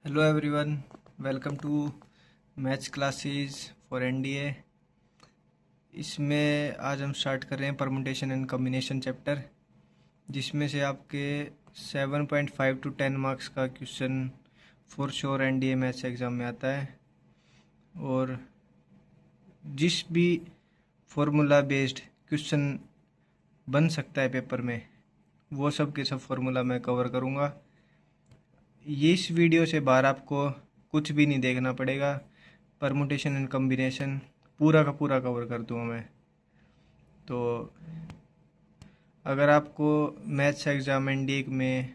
Hello everyone, welcome to maths classes for NDA. इसमें आज हम स्टार्ट कर रहे हैं परमुटेशन एंड कॉम्बिनेशन चैप्टर, जिसमें से आपके 7.5 टू 10 मार्क्स का question for sure NDA maths exam में आता है। और जिस भी फार्मूला बेस्ड क्वेश्चन बन सकता है पेपर में, वो सब के सब फार्मूला मैं कवर करूँगा। ये इस वीडियो से बाहर आपको कुछ भी नहीं देखना पड़ेगा। परमुटेशन एंड कॉम्बिनेशन पूरा का पूरा कवर कर दूँगा मैं। तो अगर आपको मैथ्स एग्ज़ाम एनडीए में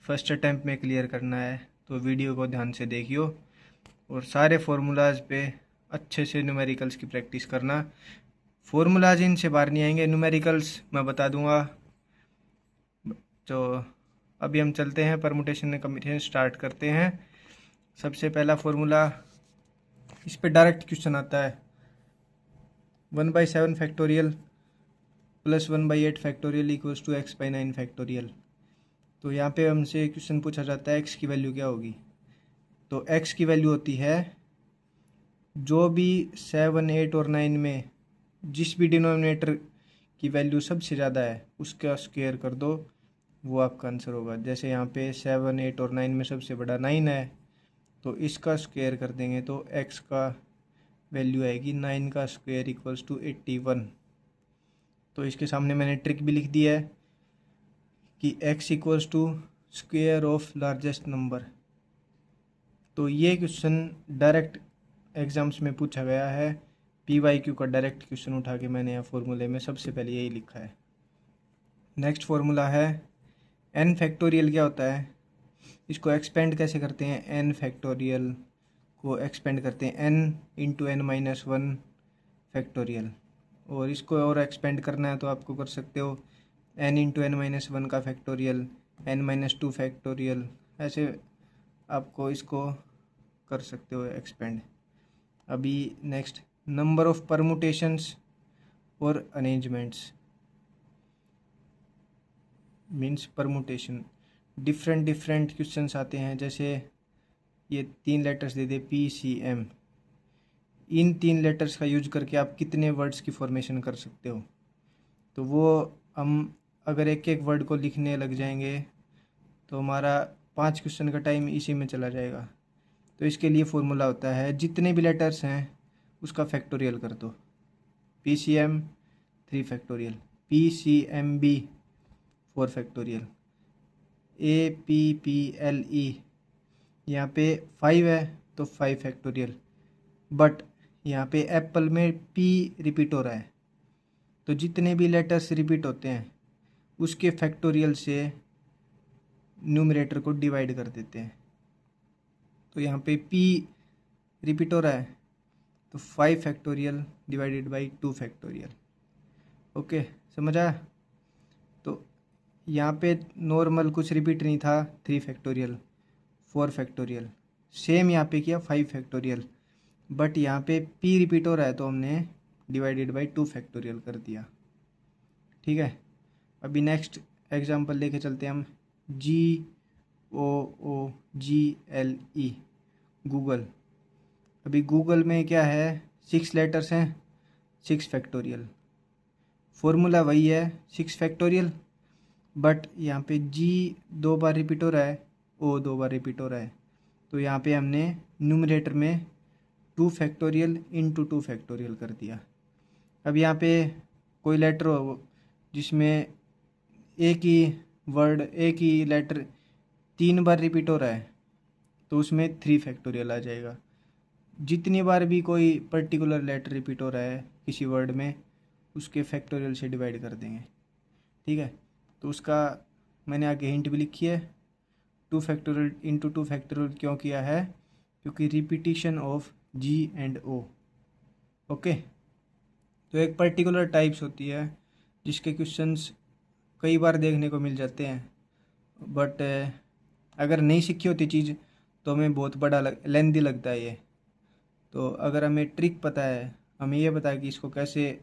फर्स्ट अटैम्प्ट में क्लियर करना है तो वीडियो को ध्यान से देखियो और सारे फार्मूलाज पे अच्छे से न्यूमेरिकल्स की प्रैक्टिस करना। फार्मूलाज इनसे बाहर नहीं आएंगे, न्यूमेरिकल्स मैं बता दूंगा। तो अभी हम चलते हैं, परमुटेशन एंड कॉम्बिनेशन स्टार्ट करते हैं। सबसे पहला फार्मूला, इस पे डायरेक्ट क्वेश्चन आता है 1/7 factorial plus 1/8 factorial equals to x/9 factorial. तो यहाँ पे हमसे क्वेश्चन पूछा जाता है x की वैल्यू क्या होगी। तो x की वैल्यू होती है जो भी 7, 8 और 9 में जिस भी डिनोमिनेटर की वैल्यू सबसे ज़्यादा है उसका स्क्वायर कर दो, वो आपका आंसर होगा। जैसे यहाँ पे 7, 8 और 9 में सबसे बड़ा 9 है, तो इसका स्क्वायर कर देंगे तो x का वैल्यू आएगी 9 का स्क्वायर इक्वल्स टू 81। तो इसके सामने मैंने ट्रिक भी लिख दी है कि x equals to square of largest number. तो ये क्वेश्चन डायरेक्ट एग्जाम्स में पूछा गया है। PYQ का डायरेक्ट क्वेश्चन उठा के मैंने यहाँ फॉर्मूले में सबसे पहले यही लिखा है। नेक्स्ट फार्मूला है n फैक्टोरियल। क्या होता है, इसको एक्सपेंड कैसे करते हैं, n फैक्टोरियल को एक्सपेंड करते हैं n इंटू n-1 फैक्टोरियल। और इसको और एक्सपेंड करना है तो आपको कर सकते हो n इंटू n-1 का फैक्टोरियल, n-2 फैक्टोरियल। ऐसे आपको इसको कर सकते हो एक्सपेंड। अभी नेक्स्ट, नंबर ऑफ परमुटेशंस और arrangements means permutation. Different different questions आते हैं। जैसे ये 3 लेटर्स दे दे PCM, इन 3 लेटर्स का यूज करके आप कितने वर्ड्स की फॉर्मेशन कर सकते हो। तो वो हम अगर एक एक वर्ड को लिखने लग जाएंगे तो हमारा 5 क्वेश्चन का टाइम इसी में चला जाएगा। तो इसके लिए फॉर्मूला होता है जितने भी लेटर्स हैं उसका फैक्टोरियल कर दो। PCM 3 factorial, PCMB 4 factorial, APPLE यहाँ पे 5 है तो 5 फैक्टोरियल। बट यहाँ पे एप्पल में P रिपीट हो रहा है, तो जितने भी लेटर्स रिपीट होते हैं उसके फैक्टोरियल से न्यूमरेटर को डिवाइड कर देते हैं। तो यहाँ पे P रिपीट हो रहा है तो 5 factorial divided by 2 factorial. Okay, समझ आया। तो यहाँ पे नॉर्मल कुछ रिपीट नहीं था, 3 फैक्टोरियल 4 फैक्टोरियल। सेम यहाँ पे किया 5 फैक्टोरियल, बट यहाँ पे P रिपीट हो रहा है तो हमने डिवाइडेड बाई 2 फैक्टोरियल कर दिया। ठीक है, अभी नेक्स्ट एग्जांपल लेके चलते हैं हम। GOOGLE, Google. अभी गूगल में क्या है, 6 लेटर्स हैं, 6 फैक्टोरियल। फॉर्मूला वही है 6 फैक्टोरियल, बट यहाँ पे G 2 बार रिपीट हो रहा है, O 2 बार रिपीट हो रहा है। तो यहाँ पे हमने न्यूमरेटर में 2 फैक्टोरियल इंटू 2 फैक्टोरियल कर दिया। अब यहाँ पे कोई लेटर हो जिसमें एक ही वर्ड, एक ही लेटर 3 बार रिपीट हो रहा है तो उसमें 3 फैक्टोरियल आ जाएगा। जितनी बार भी कोई पर्टिकुलर लेटर रिपीट हो रहा है किसी वर्ड में, उसके फैक्टोरियल से डिवाइड कर देंगे। ठीक है, तो उसका मैंने आगे हिंट भी लिखी है। 2 फैक्टोरियल इंटू 2 फैक्टोरियल क्यों किया है, क्योंकि repetition of G and O। Okay, तो एक पर्टिकुलर टाइप्स होती है जिसके क्वेश्चंस कई बार देखने को मिल जाते हैं, बट अगर नहीं सीखी होती चीज़ तो हमें बहुत बड़ा लेंदी लगता है ये। तो अगर हमें ट्रिक पता है, हमें ये पता है कि इसको कैसे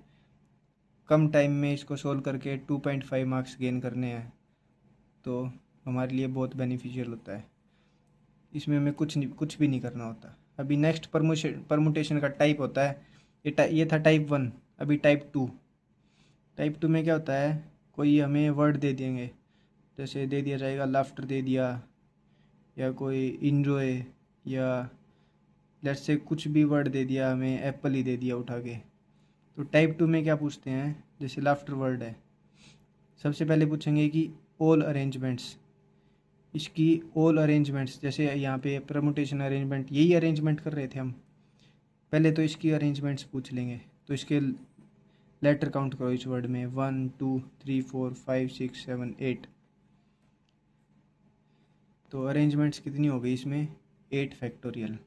कम टाइम में इसको सोल्व करके 2.5 मार्क्स गेन करने हैं, तो हमारे लिए बहुत बेनिफिशियल होता है। इसमें हमें कुछ भी नहीं करना होता। अभी नेक्स्ट परमुटेशन का टाइप होता है, ये था टाइप 1। अभी टाइप 2 में क्या होता है, कोई हमें वर्ड दे देंगे, जैसे दे दिया जाएगा लाफ्टर दे दिया, या कोई इंजॉय, या लेट्स से कुछ भी वर्ड दे दिया हमें, एप्पल ही दे दिया उठा के। तो टाइप 2 में क्या पूछते हैं, जैसे लाफ्टर वर्ड है, सबसे पहले पूछेंगे कि ऑल अरेंजमेंट्स, इसकी ऑल अरेंजमेंट्स, जैसे यहाँ पे परमुटेशन अरेंजमेंट, यही अरेंजमेंट कर रहे थे हम, पहले तो इसकी अरेंजमेंट्स पूछ लेंगे। तो इसके लेटर काउंट करो इस वर्ड में, 1 2 3 4 5 6 7 8। तो अरेंजमेंट्स कितनी हो गई इसमें, 8 फैक्टोरियल।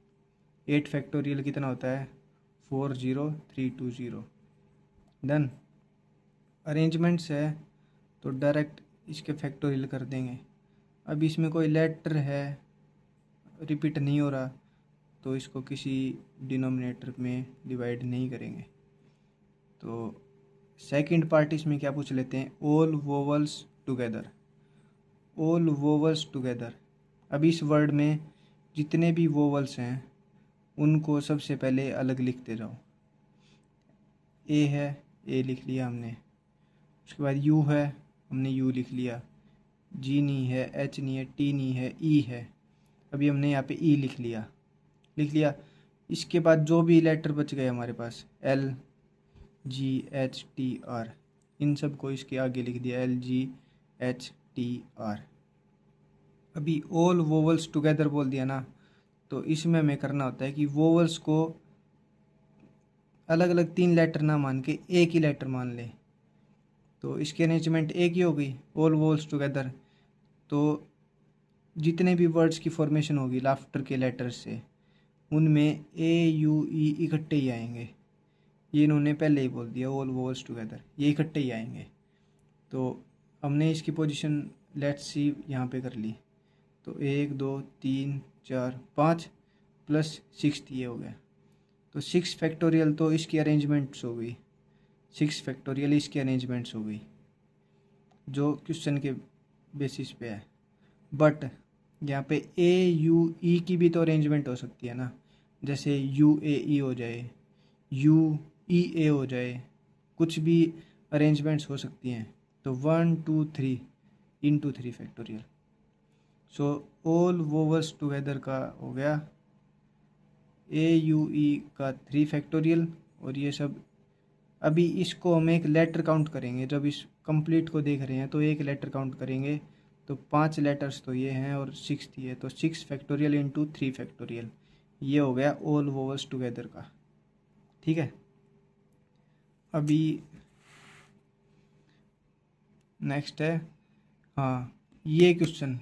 8 फैक्टोरियल कितना होता है, 40320। डन। अरेंजमेंट्स है तो डायरेक्ट इसके फैक्टोरियल कर देंगे। अब इसमें कोई लेटर है रिपीट नहीं हो रहा, तो इसको किसी डिनोमिनेटर में डिवाइड नहीं करेंगे। तो सेकंड पार्ट इसमें क्या पूछ लेते हैं, all vowels together. All vowels together, अब इस वर्ड में जितने भी वोवल्स हैं उनको सबसे पहले अलग लिखते जाओ। ए है, ए लिख लिया हमने। उसके बाद यू है, हमने यू लिख लिया। जी नहीं है, एच नहीं है, टी नहीं है, ई है, अभी हमने यहाँ पे ई लिख लिया। इसके बाद जो भी लेटर बच गए हमारे पास, L G H T R, इन सब को इसके आगे लिख दिया, L G H T R. अभी ऑल वोवल्स टुगेदर बोल दिया ना, तो इसमें हमें करना होता है कि वोवल्स को अलग अलग 3 लेटर ना मान के एक ही लेटर मान ले। तो इसकी अरेंजमेंट एक ही हो गई, ऑल वोवल्स टुगेदर। तो जितने भी वर्ड्स की फॉर्मेशन होगी लाफ्टर के लेटर्स से, उनमें ए यू ई इकट्ठे ही आएंगे। ये इन्होंने पहले ही बोल दिया, ऑल वोवल्स टुगेदर, ये इकट्ठे ही आएंगे। तो हमने इसकी पोजीशन लेट्स सी यहाँ पे कर ली। तो 1 2 3 4 5 प्लस 6 ये हो गया। तो 6 फैक्टोरियल तो इसकी अरेंजमेंट्स हो गई, 6 फैक्टोरियल इसकी अरेंजमेंट्स हो गई जो क्वेश्चन के बेसिस पे है। बट यहाँ पे ए यू ई की भी तो अरेंजमेंट हो सकती है ना, जैसे यू ए ई हो जाए, यू ई ए हो जाए, कुछ भी अरेंजमेंट्स हो सकती हैं। तो 1 2 3 into 3 factorial. So all vowels together का हो गया ए यू ई का 3 फैक्टोरियल, और ये सब। अभी इसको हम एक लेटर काउंट करेंगे, जब इस कंप्लीट को देख रहे हैं तो एक लेटर काउंट करेंगे। तो 5 लेटर्स तो ये हैं और 6 ये, तो 6 फैक्टोरियल इंटू 3 फैक्टोरियल, ये हो गया ऑल वोवल्स टुगेदर का। ठीक है। अभी नेक्स्ट है, हाँ ये क्वेश्चन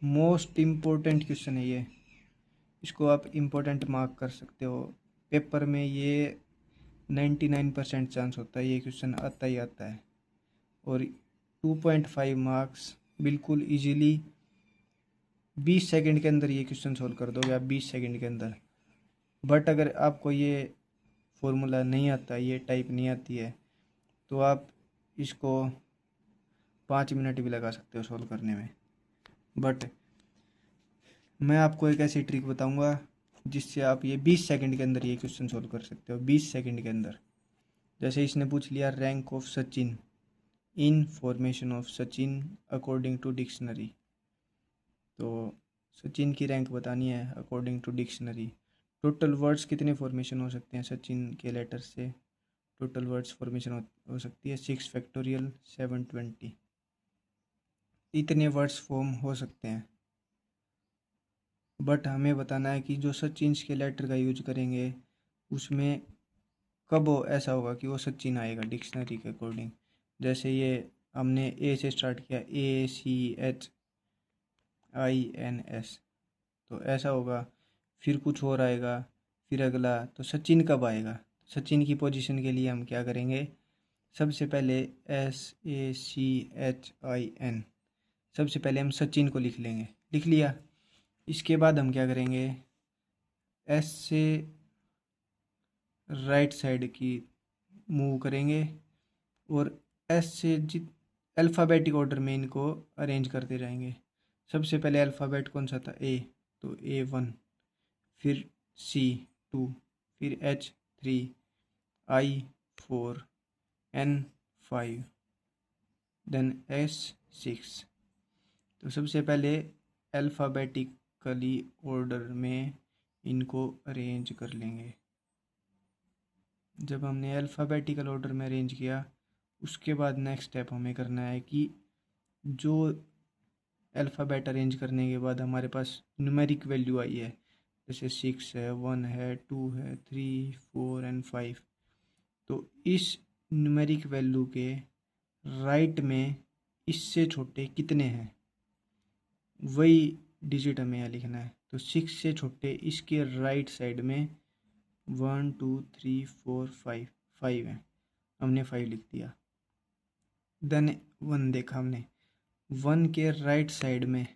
मोस्ट इम्पोर्टेंट क्वेश्चन है ये, इसको आप इम्पोर्टेंट मार्क कर सकते हो पेपर में। ये 99% चांस होता है ये क्वेश्चन आता ही आता है, और 2.5 मार्क्स बिल्कुल इजीली 20 सेकंड के अंदर ये क्वेश्चन सोल्व कर दोगे आप, 20 सेकंड के अंदर। बट अगर आपको ये फॉर्मूला नहीं आता, ये टाइप नहीं आती है, तो आप इसको 5 मिनट भी लगा सकते हो सोल्व करने में। बट मैं आपको एक ऐसी ट्रिक बताऊंगा जिससे आप ये 20 सेकंड के अंदर ये क्वेश्चन सोल्व कर सकते हो, 20 सेकंड के अंदर। जैसे इसने पूछ लिया rank of Sachin in formation of Sachin according to dictionary. तो सचिन की रैंक बतानी है according to dictionary. Total words कितने फॉर्मेशन हो सकते हैं सचिन के लेटर से, टोटल वर्ड्स फॉर्मेशन हो सकती है 6 फैक्टोरियल 720, इतने वर्ड्स फॉर्म हो सकते हैं। बट हमें बताना है कि जो सचिन के लेटर का यूज करेंगे उसमें कब ऐसा होगा कि वो सचिन आएगा डिक्शनरी के अकॉर्डिंग। जैसे ये हमने ए से स्टार्ट किया, ACHINS, तो ऐसा होगा, फिर कुछ और आएगा, फिर अगला। तो सचिन कब आएगा, सचिन की पोजीशन के लिए हम क्या करेंगे, सबसे पहले SACHIN, सबसे पहले हम सचिन को लिख लेंगे, लिख लिया। इसके बाद हम क्या करेंगे, एस से राइट साइड की मूव करेंगे, और एस से अल्फ़ाबेटिक ऑर्डर में इनको अरेंज करते जाएंगे। सबसे पहले अल्फ़ाबेट कौन सा था, ए, तो A1, फिर C2, फिर H3, I4, N5, then S6। तो सबसे पहले अल्फ़ाबेटिकली ऑर्डर में इनको अरेंज कर लेंगे। जब हमने अल्फ़ाबेटिकल ऑर्डर में अरेंज किया, उसके बाद नेक्स्ट स्टेप हमें करना है कि जो अल्फ़ाबेट अरेंज करने के बाद हमारे पास न्यूमेरिक वैल्यू आई है, जैसे 6 है, 1 है, 2 है, 3, 4 एंड 5, तो इस न्यूमेरिक वैल्यू के राइट में इससे छोटे कितने हैं, वही डिजिट हमें यहाँ लिखना है। तो 6 से छोटे इसके राइट साइड में 1, 2, 3, 4, 5 है, हमने 5 लिख दिया। देन 1 देखा हमने, 1 के राइट साइड में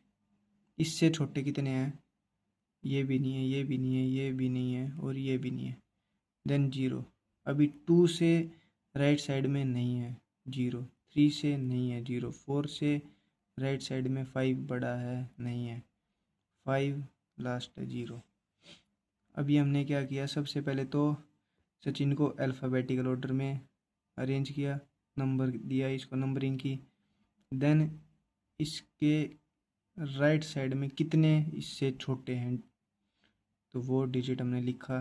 इससे छोटे कितने हैं, ये भी नहीं है, ये भी नहीं है, ये भी नहीं है और ये भी नहीं है। देन 0, अभी 2 से राइट साइड में नहीं है 0, 3 से नहीं है 0, 4 से राइट साइड में 5 बड़ा है नहीं है, 5 लास्ट है 0। अभी हमने क्या किया, सबसे पहले तो सचिन को अल्फ़ाबेटिकल ऑर्डर में अरेंज किया, नंबर दिया, इसको नंबरिंग की। देन इसके राइट साइड में कितने इससे छोटे हैं, तो वो डिजिट हमने लिखा।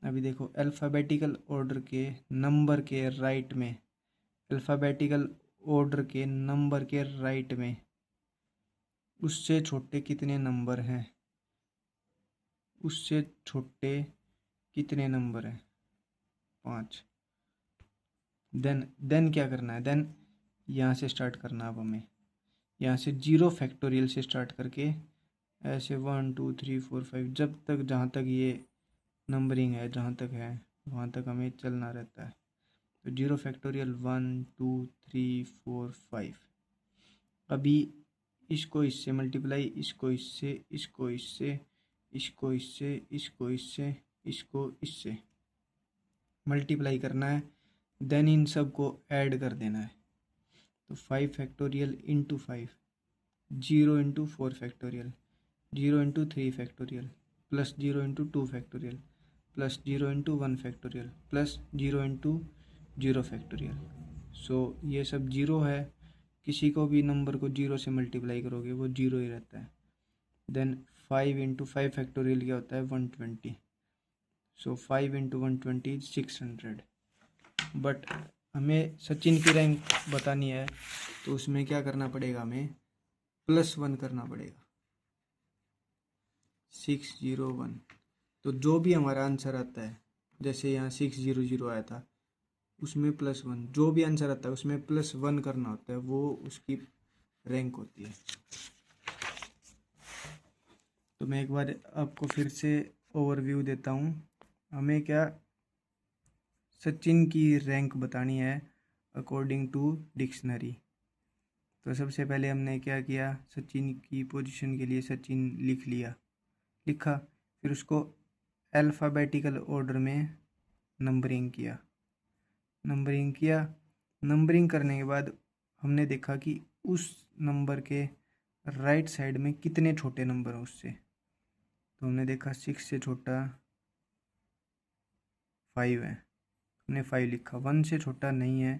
अभी देखो अल्फ़ाबेटिकल ऑर्डर के नंबर के राइट में, अल्फ़ाबेटिकल ऑर्डर के नंबर के राइट में उससे छोटे कितने नंबर हैं, उससे छोटे कितने नंबर हैं, 5। देन क्या करना है, देन यहाँ से स्टार्ट करना। अब हमें यहाँ से 0 फैक्टोरियल से स्टार्ट करके ऐसे 1, 2, 3, 4, 5 जब तक, जहाँ तक ये नंबरिंग है जहाँ तक है वहाँ तक हमें चलना रहता है। तो 0 फैक्टोरियल 1, 2, 3, 4, 5। अभी इसको इससे मल्टीप्लाई, इसको इससे, इसको इससे, इसको इससे, इसको इससे, इसको इससे मल्टीप्लाई करना है। देन इन सब को ऐड कर देना है। तो 5 factorial into 5, 0 into 4 factorial, 0 into 3 factorial, plus 0 into 2 factorial, plus 0 into 1 factorial, plus 0 into 0 factorial. So ये सब 0 है, किसी को भी नंबर को 0 से मल्टीप्लाई करोगे वो 0 ही रहता है। देन 5 इंटू 5 फैक्टोरियल क्या होता है, 120। सो 5 इंटू 120 600। बट हमें सचिन की रैंक बतानी है, तो उसमें क्या करना पड़ेगा, हमें +1 करना पड़ेगा, 601। तो जो भी हमारा आंसर आता है, जैसे यहाँ 600 आया था, उसमें +1, जो भी आंसर आता है उसमें +1 करना होता है, वो उसकी रैंक होती है। तो मैं एक बार आपको फिर से ओवरव्यू देता हूँ। हमें क्या, सचिन की रैंक बतानी है अकॉर्डिंग टू डिक्शनरी। तो सबसे पहले हमने क्या किया, सचिन की पोजीशन के लिए सचिन लिखा, फिर उसको अल्फ़ाबेटिकल ऑर्डर में नंबरिंग किया। नंबरिंग करने के बाद हमने देखा कि उस नंबर के राइट साइड में कितने छोटे नंबर हैं उससे। तो हमने देखा 6 से छोटा 5 है, हमने 5 लिखा। 1 से छोटा नहीं है,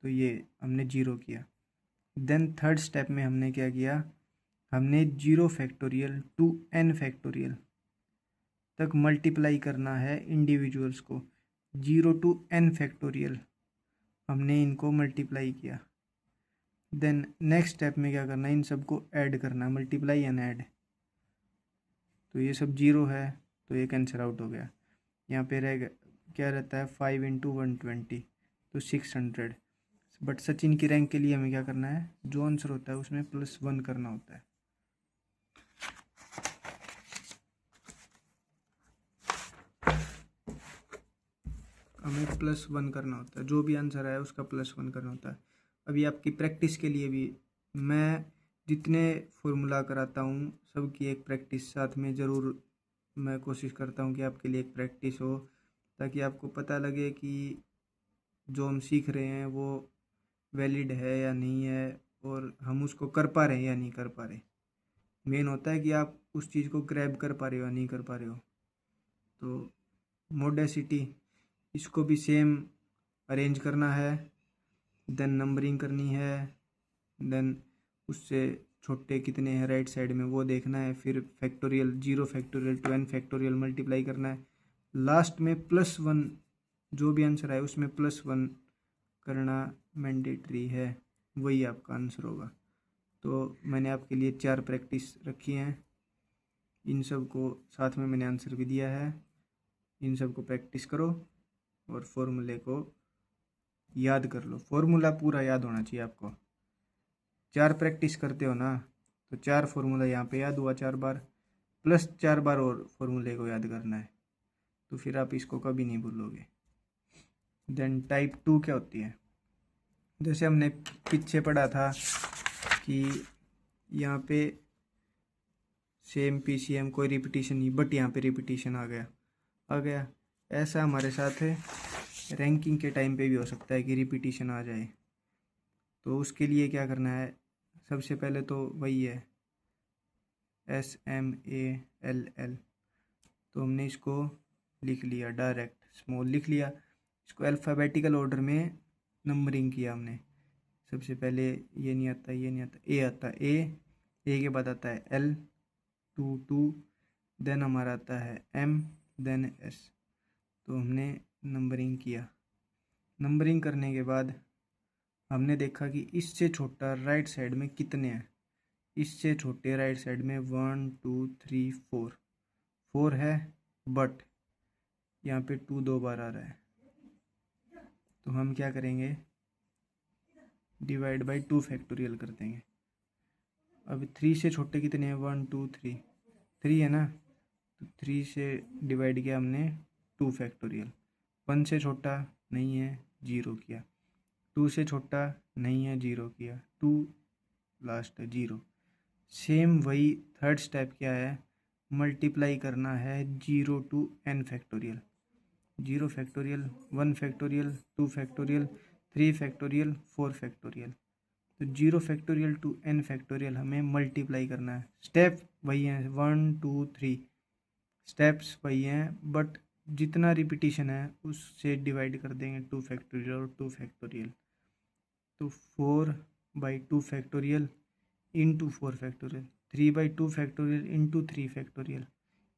तो ये हमने 0 किया। देन थर्ड स्टेप में हमने क्या किया, हमने 0 फैक्टोरियल टू n फैक्टोरियल तक मल्टीप्लाई करना है इंडिविजुअल्स को। 0 टू n फैक्टोरियल हमने इनको मल्टीप्लाई किया। देन नेक्स्ट स्टेप में क्या करना है, इन सबको ऐड करना, मल्टीप्लाई एंड ऐड। तो ये सब 0 है, तो ये कैंसिल आउट हो गया। यहाँ पे रह क्या रहता है, 5 इंटू 120, तो 600। बट सचिन की रैंक के लिए हमें क्या करना है, जो आंसर होता है उसमें +1 करना होता है। हमें +1 करना होता है, जो भी आंसर आया उसका +1 करना होता है। अभी आपकी प्रैक्टिस के लिए भी मैं जितने फॉर्मूला कराता हूँ सबकी एक प्रैक्टिस साथ में ज़रूर मैं कोशिश करता हूँ कि आपके लिए एक प्रैक्टिस हो, ताकि आपको पता लगे कि जो हम सीख रहे हैं वो वैलिड है या नहीं है, और हम उसको कर पा रहे हैं या नहीं कर पा रहे। मेन होता है कि आप उस चीज़ को ग्रैब कर पा रहे हो या नहीं कर पा रहे हो। तो मोडेसिटी, इसको भी सेम अरेंज करना है, देन नंबरिंग करनी है, देन उससे छोटे कितने हैं राइट साइड में वो देखना है, फिर factorial 0 factorial to n factorial multiply करना है, लास्ट में +1 जो भी आंसर आए उसमें +1 करना मैंडेटरी है, वही आपका आंसर होगा। तो मैंने आपके लिए 4 प्रैक्टिस रखी हैं, इन सब को साथ में मैंने आंसर भी दिया है, इन सब को प्रैक्टिस करो और फॉर्मूले को याद कर लो। फॉर्मूला पूरा याद होना चाहिए आपको। 4 प्रैक्टिस करते हो ना तो 4 फॉर्मूला यहाँ पे याद हुआ 4 बार, प्लस 4 बार और फॉर्मूले को याद करना है, तो फिर आप इसको कभी नहीं भूलोगे। देन टाइप 2 क्या होती है? जैसे हमने पीछे पढ़ा था कि यहाँ पे सेम PCM कोई रिपीटिशन नहीं, बट यहाँ पे रिपीटिशन आ गया। ऐसा हमारे साथ है रैंकिंग के टाइम पे भी हो सकता है कि रिपीटिशन आ जाए। तो उसके लिए क्या करना है, सबसे पहले तो वही है SMALL, तो हमने इसको लिख लिया डायरेक्ट, स्मॉल लिख लिया। इसको अल्फ़ाबेटिकल ऑर्डर में नंबरिंग किया हमने। सबसे पहले ये नहीं आता, ये नहीं आता, ए आता, ए के बाद आता है L, 2, देन हमारा आता है M, देन S। तो हमने नंबरिंग किया। नंबरिंग करने के बाद हमने देखा कि इससे छोटा राइट साइड में कितने हैं। इससे छोटे राइट साइड में 1 2 3 4 है, बट यहाँ पे 2 2 बार आ रहा है, तो हम क्या करेंगे, डिवाइड बाई 2 फैक्टोरियल कर देंगे। अब 3 से छोटे कितने हैं, 1 2 3 है ना, तो 3 से डिवाइड किया हमने 2 फैक्टोरियल। 1 से छोटा नहीं है, 0 किया। 2 से छोटा नहीं है, 0 किया। 2 लास्ट है, 0। सेम वही थर्ड स्टेप क्या है, मल्टीप्लाई करना है 0 to n factorial. 0 factorial, 1 factorial, 2 factorial, 3 factorial, 4 factorial. तो 0 फैक्टोरियल टू n फैक्टोरियल हमें मल्टीप्लाई करना है। स्टेप वही हैं, 1 2 3 स्टेप्स वही हैं, बट जितना रिपीटिशन है उससे डिवाइड कर देंगे 2 फैक्टोरियल और 2 फैक्टोरियल। तो 4/2 factorial into 4 factorial, 3/2 factorial into 3 factorial,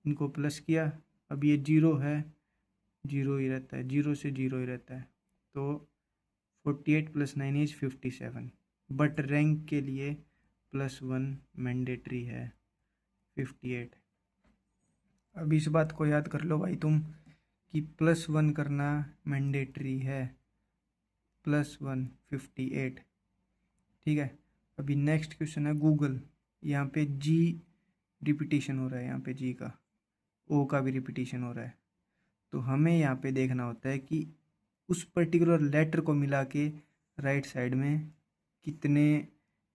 इनको प्लस किया। अब ये 0 है, 0 ही रहता है, 0 से 0 ही रहता है। तो 48 + 9 = 57, बट रैंक के लिए +1 मैंडेटरी है, 58। अब इस बात को याद कर लो भाई तुम कि +1 करना मैंडेटरी है, +1 58। ठीक है। अभी नेक्स्ट क्वेश्चन है गूगल। यहाँ पे G रिपीटिशन हो रहा है, यहाँ पे G का, O का भी रिपीटिशन हो रहा है। तो हमें यहाँ पे देखना होता है कि उस पर्टिकुलर लेटर को मिला के राइट साइड में कितने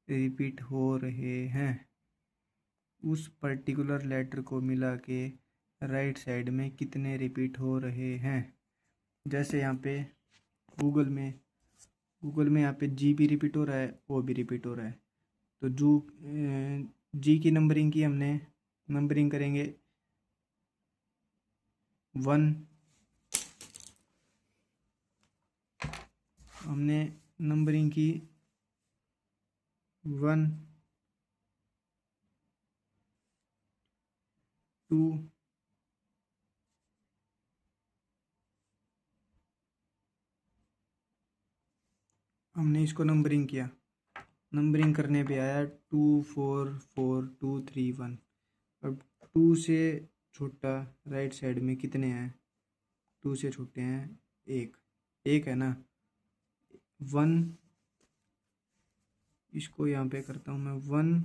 रिपीट हो रहे हैं। उस पर्टिकुलर लेटर को मिला के राइट साइड में कितने रिपीट हो रहे हैं। जैसे यहाँ पे गूगल में यहाँ पे G भी रिपीट हो रहा है, O भी रिपीट हो रहा है। तो जो G की नंबरिंग की हमने, नंबरिंग करेंगे 1, हमने नंबरिंग की 1 2 हमने इसको नंबरिंग किया। नंबरिंग करने पे आया 2 4 4 2 3 1। अब 2 से छोटा राइट साइड में कितने हैं, 2 से छोटे हैं 1 है ना। 1, इसको यहाँ पे करता हूँ मैं, 1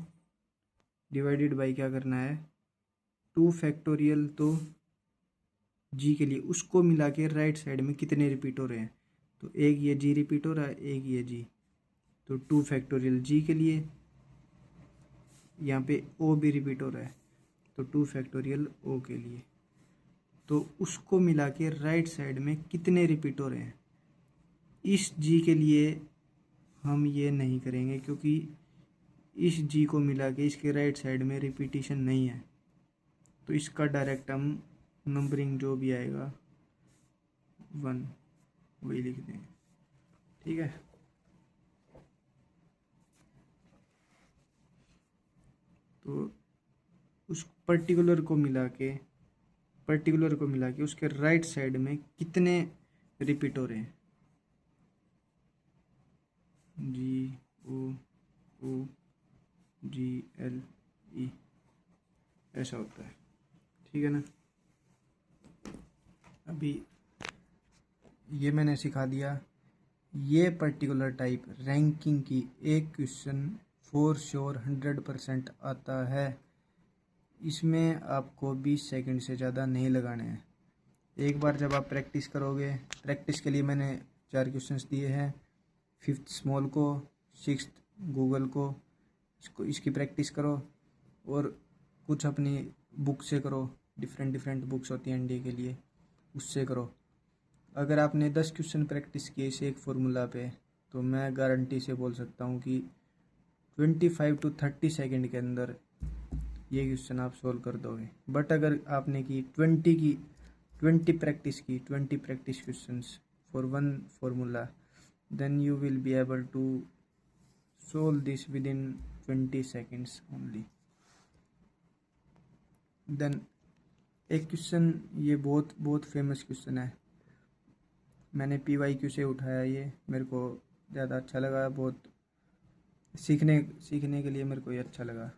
डिवाइडेड बाई क्या करना है, 2 फैक्टोरियल। तो G के लिए उसको मिला के राइट साइड में कितने रिपीट हो रहे हैं, तो एक ये G रिपीट हो रहा है, एक ये G। तो 2 फैक्टोरियल G के लिए, यहाँ पे O भी रिपीट हो रहा है, तो 2 फैक्टोरियल O के लिए। तो उसको मिला के राइट साइड में कितने रिपीट हो रहे हैं। इस G के लिए हम ये नहीं करेंगे क्योंकि इस G को मिला के इसके राइट साइड में रिपीटिशन नहीं है, तो इसका डायरेक्ट हम नंबरिंग जो भी आएगा 1 वही लिख देंगे, ठीक है। तो उस पर्टिकुलर को मिला के उसके राइट साइड में कितने रिपीट हो रहे हैं, GOOGLE ऐसा होता है, ठीक है ना। अभी ये मैंने सिखा दिया। ये पर्टिकुलर टाइप रैंकिंग की एक क्वेश्चन फॉर श्योर 100% आता है। इसमें आपको 20 सेकंड से ज़्यादा नहीं लगाने हैं। एक बार जब आप प्रैक्टिस करोगे, प्रैक्टिस के लिए मैंने 4 क्वेश्चंस दिए हैं, 5th स्मॉल को, 6th गूगल को, इसकी प्रैक्टिस करो और कुछ अपनी बुक से करो, डिफरेंट बुक्स होती हैं एनडीए के लिए, उससे करो। अगर आपने 10 क्वेश्चन प्रैक्टिस किए इस एक फार्मूला पे, तो मैं गारंटी से बोल सकता हूँ कि 25 to 30 सेकंड के अंदर ये क्वेश्चन आप सोल्व कर दोगे। बट अगर आपने की 20 practice questions for one formula, then you will be able to solve this within 20 seconds only. Then एक क्वेश्चन, ये बहुत फेमस क्वेश्चन है, मैंने PYQ से उठाया, ये मेरे को ज़्यादा अच्छा लगा, बहुत सीखने के लिए मेरे को ये अच्छा लगा।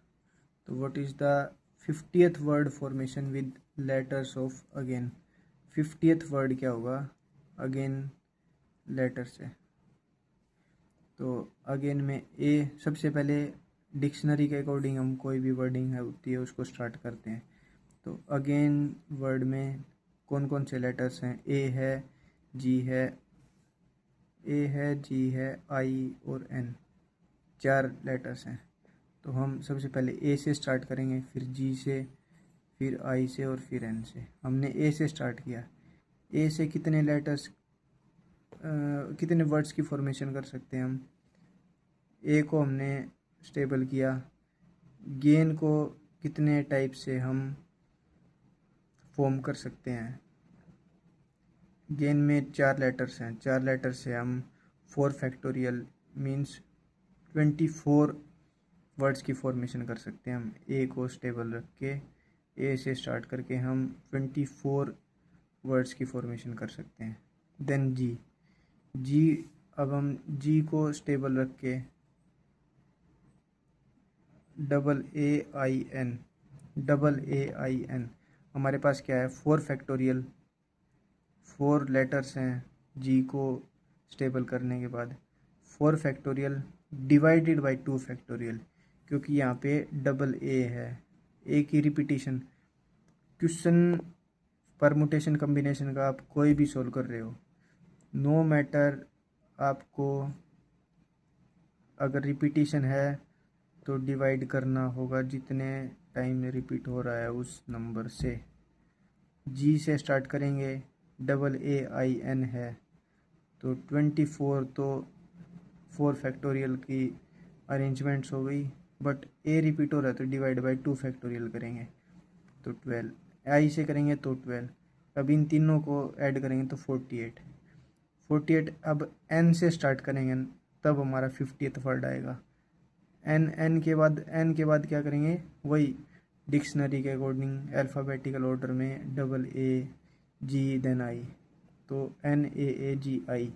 तो what is the 50th word formation with letters of again. 50th word क्या होगा अगेन लेटर से। तो अगेन में ए, सबसे पहले डिक्शनरी के अकॉर्डिंग हम कोई भी वर्डिंग है होती है उसको स्टार्ट करते हैं। तो अगेन वर्ड में कौन कौन से लेटर्स हैं, ए है, जी है, आई और एन, 4 लेटर्स हैं। तो हम सबसे पहले ए से स्टार्ट करेंगे, फिर जी से, फिर आई से और फिर एन से। हमने ए से स्टार्ट किया। ए से कितने लेटर्स, कितने वर्ड्स की फॉर्मेशन कर सकते हैं हम। ए को हमने स्टेबल किया। गेन को कितने टाइप से हम फॉर्म कर सकते हैं। गेन में 4 लेटर्स हैं, 4 लेटर से हम 4 फैक्टोरियल मीन्स 24 वर्ड्स की फॉर्मेशन कर सकते हैं। हम ए को स्टेबल रख के, ए से स्टार्ट करके हम 24 वर्ड्स की फॉर्मेशन कर सकते हैं। देन जी, अब हम जी को स्टेबल रख के AAIN, हमारे पास क्या है 4 फैक्टोरियल, 4 लेटर्स हैं जी को स्टेबल करने के बाद। 4 फैक्टोरियल डिवाइडेड बाई 2 फैक्टोरियल, क्योंकि यहाँ पे AA है, ए की रिपीटिशन। क्वेश्चन परमुटेशन कम्बिनेशन का आप कोई भी सोल्व कर रहे हो, नो मैटर, आपको अगर रिपीटिशन है तो डिवाइड करना होगा जितने टाइम रिपीट हो रहा है उस नंबर से। जी से स्टार्ट करेंगे, AAIN है, तो 24, तो 4 फैक्टोरियल की अरेंजमेंट्स हो गई। बट ए रिपीट हो रहा है तो डिवाइड बाई 2 फैक्टोरियल करेंगे तो 12। आई से करेंगे तो 12। अब इन तीनों को ऐड करेंगे तो 48। अब एन से स्टार्ट करेंगे तब हमारा 50th वर्ड आएगा। एन के बाद क्या करेंगे, वही डिक्शनरी के अकॉर्डिंग अल्फ़ाबेटिकल ऑर्डर में AAG देन आई, तो NAAGI,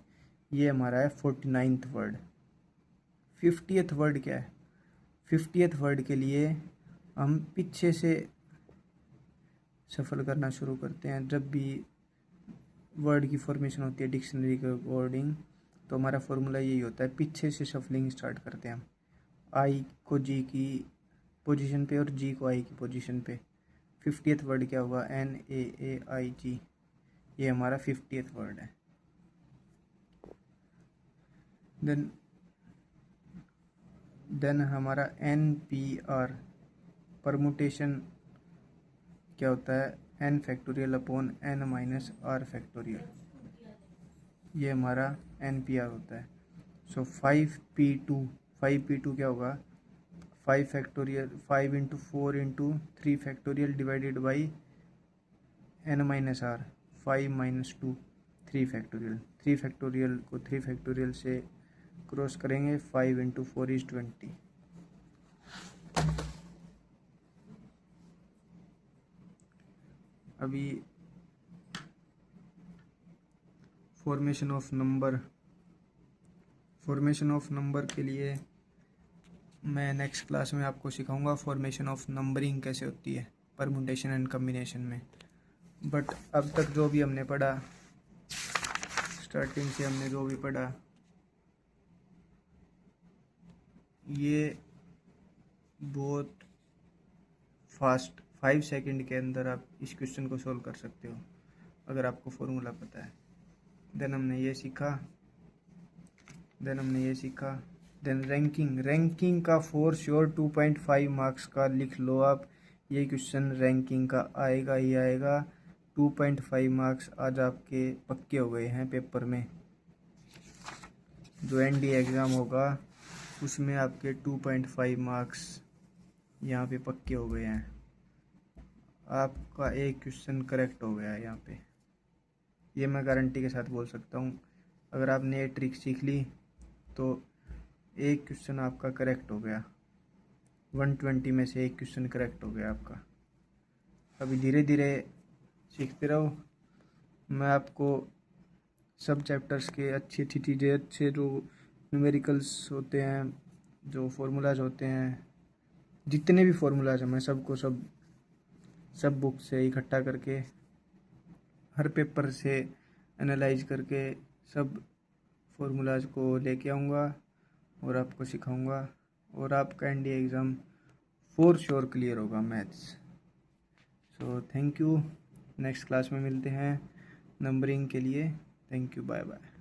ये हमारा है 49th वर्ड। 50th वर्ड क्या है, 50th वर्ड के लिए हम पीछे से सफल करना शुरू करते हैं। जब भी वर्ड की फॉर्मेशन होती है डिक्शनरी के अकॉर्डिंग, तो हमारा फॉर्मूला यही होता है, पीछे से शफलिंग स्टार्ट करते हैं हम, आई को जी की पोजीशन पे और जी को आई की पोजीशन पे। 50th वर्ड क्या होगा, NAAIG, ये हमारा 50th वर्ड है। देन हमारा NPR परमुटेशन क्या होता है, n factorial upon n minus r factorial, ये हमारा NPR होता है। सो 5P2 क्या होगा, 5 factorial 5 into 4 into 3 factorial divided by n-r 5 minus 2 3 factorial. 3 factorial को 3 फैक्टोरियल से क्रॉस करेंगे। 5 इंटू 4 इज 20। अभी फॉर्मेशन ऑफ नंबर के लिए मैं नेक्स्ट क्लास में आपको सिखाऊंगा फॉर्मेशन ऑफ नंबरिंग कैसे होती है परमुटेशन एंड कम्बिनेशन में। बट अब तक जो भी हमने पढ़ा, स्टार्टिंग से हमने जो भी पढ़ा, ये बहुत फास्ट 5 सेकंड के अंदर आप इस क्वेश्चन को सॉल्व कर सकते हो अगर आपको फॉर्मूला पता है। देन हमने ये सीखा। देन रैंकिंग का फॉर श्योर 2.5 मार्क्स का लिख लो आप। ये क्वेश्चन रैंकिंग का आएगा ही आएगा। 2.5 मार्क्स आज आपके पक्के हो गए हैं पेपर में। जो एनडीए एग्ज़ाम होगा उसमें आपके 2.5 मार्क्स यहाँ पे पक्के हो गए हैं। आपका एक क्वेश्चन करेक्ट हो गया है यहाँ पे, ये मैं गारंटी के साथ बोल सकता हूँ। अगर आपने ये ट्रिक सीख ली तो एक क्वेश्चन आपका करेक्ट हो गया। 120 में से एक क्वेश्चन करेक्ट हो गया आपका। अभी धीरे धीरे सीखते रहो। मैं आपको सब चैप्टर्स के अच्छी चीज़ें, अच्छे जो न्यूमेरिकल्स होते हैं, जो फार्मूलाज होते हैं, जितने भी फार्मूलाज हैं, मैं सबको सब बुक से इकट्ठा करके हर पेपर से एनालाइज करके सब फार्मूलाज को लेके आऊँगा और आपको सिखाऊंगा और आपका NDA exam for sure clear होगा maths. So thank you. Next class में मिलते हैं नंबरिंग के लिए। Thank you, bye bye.